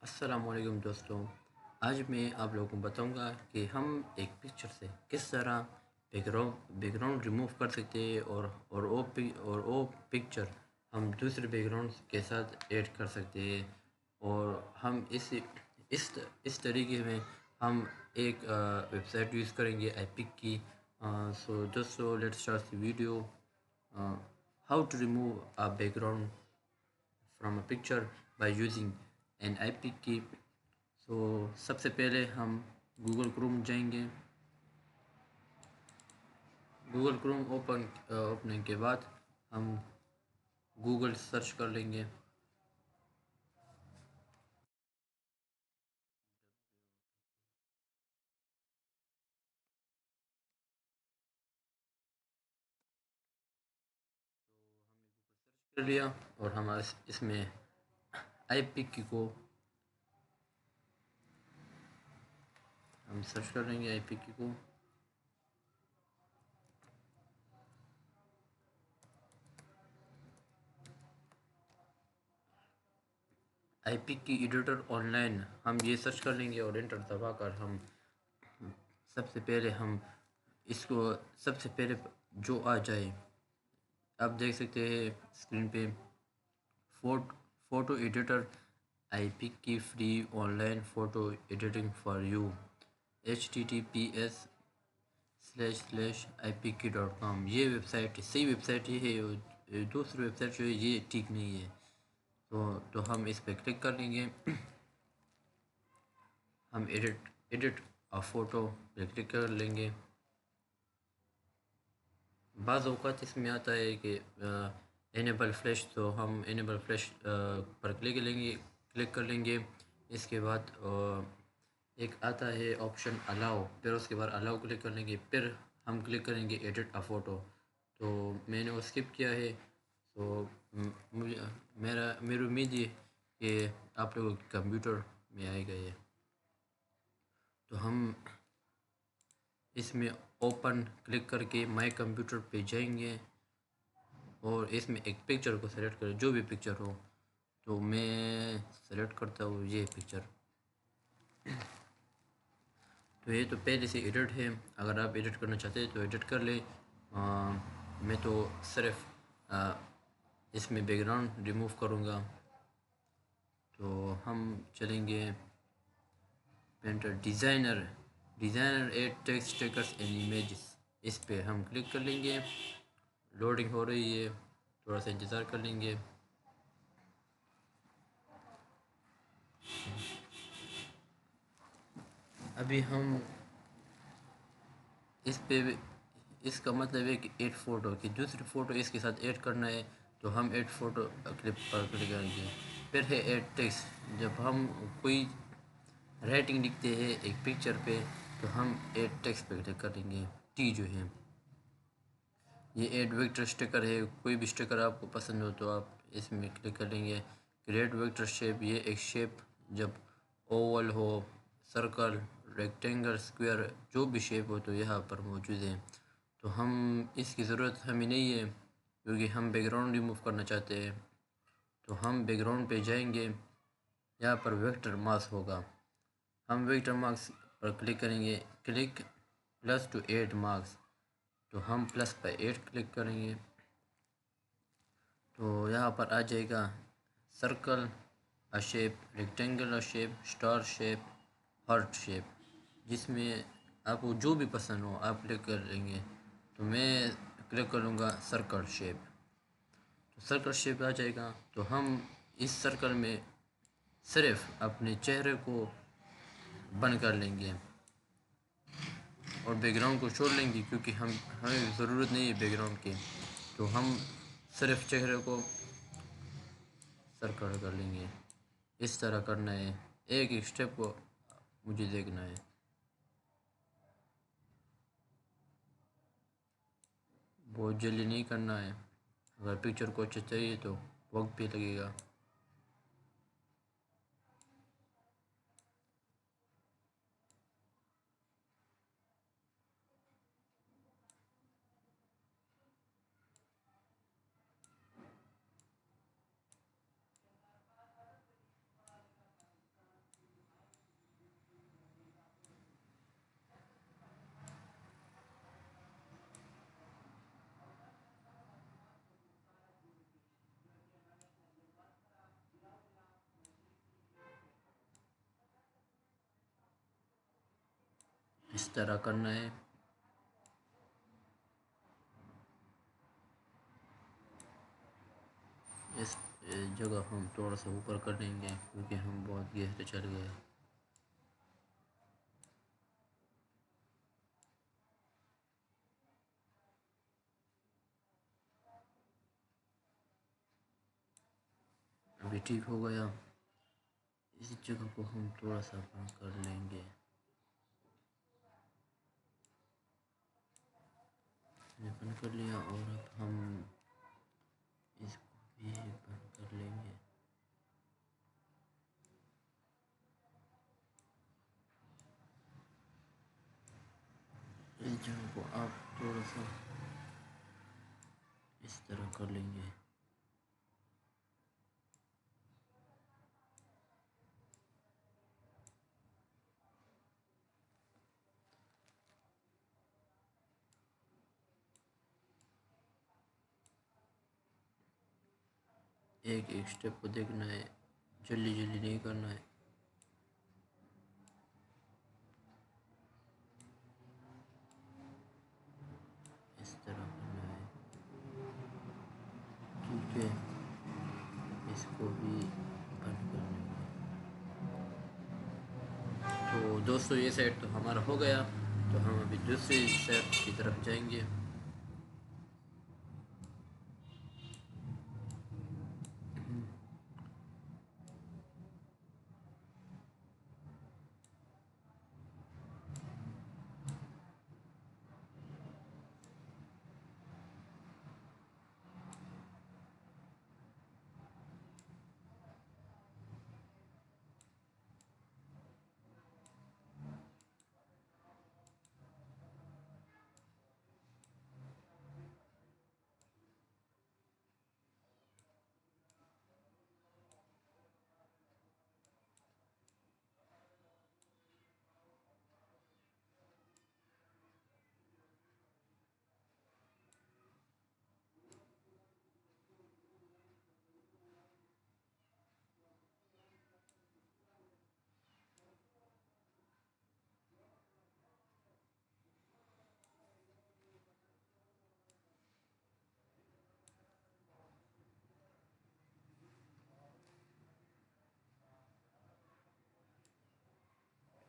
अस्सलामुअलैकुम दोस्तों। आज मैं आप लोगों को बताऊंगा कि हम एक पिक्चर से किस तरह बैकग्राउंड रिमूव कर सकते हैं और वो पिक्चर हम दूसरे बैकग्राउंड के साथ ऐड कर सकते हैं। और हम इस तरीके में हम एक वेबसाइट यूज़ करेंगे आईपिक की। सो दोस्तों, let's start the video. How to remove a background from a picture by using an iPic की। तो सबसे पहले हम गूगल क्रोम जाएंगे। गूगल क्रोम ओपन के बाद हम गूगल सर्च कर लेंगे। कर लिया और हम इसमें आईपिक को हम सर्च कर लेंगे। आईपिक को आईपिक की एडिटर ऑनलाइन हम ये सर्च कर लेंगे और एंटर दबाकर हम हम इसको सबसे पहले जो आ जाए आप देख सकते हैं स्क्रीन पे। फोटो एडिटर आईपिक की free online photo editing for you https://ipk.com। ये वेबसाइट सही वेबसाइट ये है। दूसरी वेबसाइट जो है ये ठीक नहीं है। तो हम इस पर क्लिक कर लेंगे। हम एडिट अ फ़ोटो पे क्लिक कर लेंगे। बाज़ औक़ात इसमें आता है कि इनेबल फ्लैश, तो हम इनेबल फ्लैश पर क्लिक कर लेंगे। इसके बाद एक आता है ऑप्शन अलाउ, फिर उसके बाद अलाउ क्लिक कर लेंगे। फिर हम क्लिक करेंगे एडिट अ फ़ोटो। तो मैंने वो स्किप किया है। तो मुझे मेरी उम्मीद है कि आप लोगों के कंप्यूटर में आएगा ये। तो हम इसमें ओपन क्लिक करके माय कंप्यूटर पे जाएंगे और इसमें एक पिक्चर को सेलेक्ट करें, जो भी पिक्चर हो। तो मैं सेलेक्ट करता हूँ ये पिक्चर। तो ये तो पहले से एडिट है, अगर आप एडिट करना चाहते हैं तो एडिट कर लें। मैं तो सिर्फ इसमें बैकग्राउंड रिमूव करूँगा। तो हम चलेंगे painter designer add text stickers and images, इस पे हम क्लिक कर लेंगे। लोडिंग हो रही है, थोड़ा सा इंतज़ार कर लेंगे। अभी हम इस पे इसका मतलब है कि ऐड फ़ोटो की दूसरी फ़ोटो इसके साथ ऐड करना है। तो हम ऐड फ़ोटो क्लिप पर क्लिक करेंगे। फिर है ऐड टेक्स्ट, जब हम कोई राइटिंग लिखते हैं एक पिक्चर पे तो हम ऐड टेक्स्ट पे क्लिक करेंगे। टी जो है ये ऐड वेक्टर स्टिकर है, कोई भी स्टिकर आपको पसंद हो तो आप इसमें क्लिक करेंगे। क्रिएट वेक्टर शेप, ये एक शेप जब ओवल हो, सर्कल, रेक्टेंगल, स्क्वायर, जो भी शेप हो तो यहाँ पर मौजूद है। तो हम इसकी ज़रूरत हमें नहीं है क्योंकि हम बैकग्राउंड रिमूव करना चाहते हैं। तो हम बैकग्राउंड पे जाएंगे, यहाँ पर वेक्टर मार्क्स होगा, हम वेक्टर मार्क्स पर क्लिक करेंगे। Click plus two add marks, तो हम प्लस पर ऐड क्लिक करेंगे। तो यहाँ पर आ जाएगा सर्कल अ शेप, रेक्टेंगल अ shape, star shape, heart shape, जिसमें आपको जो भी पसंद हो आप क्लिक कर लेंगे। तो मैं क्लिक करूँगा सर्कल शेप। तो सर्कल शेप आ जाएगा। तो हम इस सर्कल में सिर्फ अपने चेहरे को बंद कर लेंगे और बैकग्राउंड को छोड़ लेंगे क्योंकि हमें ज़रूरत नहीं है बैकग्राउंड की। तो हम सिर्फ चेहरे को सर्कल कर लेंगे। इस तरह करना है, एक एक स्टेप को मुझे देखना है। बहुत जल्दी नहीं करना है, अगर पिक्चर को अच्छा चाहिए तो वक्त भी लगेगा। इस तरह करना है। इस जगह हम थोड़ा सा ऊपर कर देंगे क्योंकि हम बहुत गहरे चल गए। अभी ठीक हो गया। इस जगह को हम थोड़ा सा बंद कर लेंगे। ये बंद कर लिया और अब हम इसको भी बंद कर लेंगे। इस जगह को आप थोड़ा सा इस तरह कर लेंगे। एक एक स्टेप को देखना है, जल्दी जल्दी नहीं करना है। इस तरह करना है। ठीक है, इसको भी बंद कर लेंगे। तो दोस्तों ये सेट तो हमारा हो गया, तो हम अभी दूसरी सेट की तरफ जाएंगे।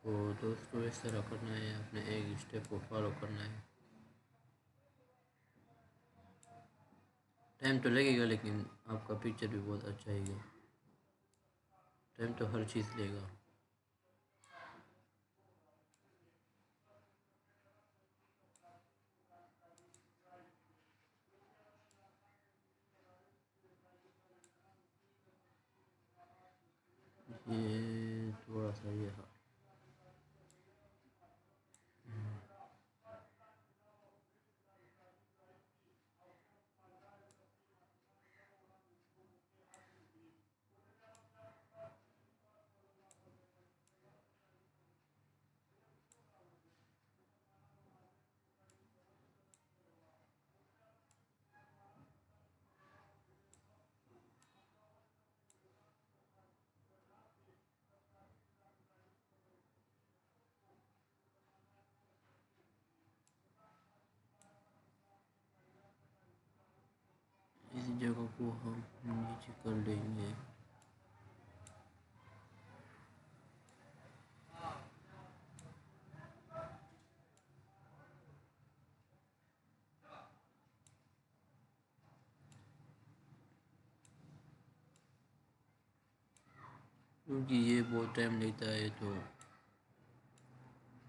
तो दोस्तों इस तरह करना है, अपने एक स्टेप को फॉलो करना है। टाइम तो लगेगा लेकिन आपका पिक्चर भी बहुत अच्छा आएगा। टाइम तो हर चीज़ लेगा। ये थोड़ा सा ये है। इस जगह को हम नीचे कर लेंगे। क्योंकि ये बहुत टाइम लेता है, तो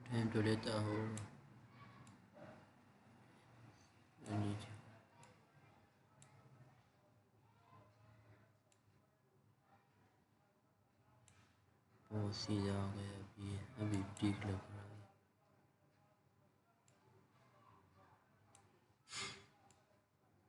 टाइम तो लेता होगा। नीचे बहुत सीधा आ गया। अभी ठीक लग रहा है।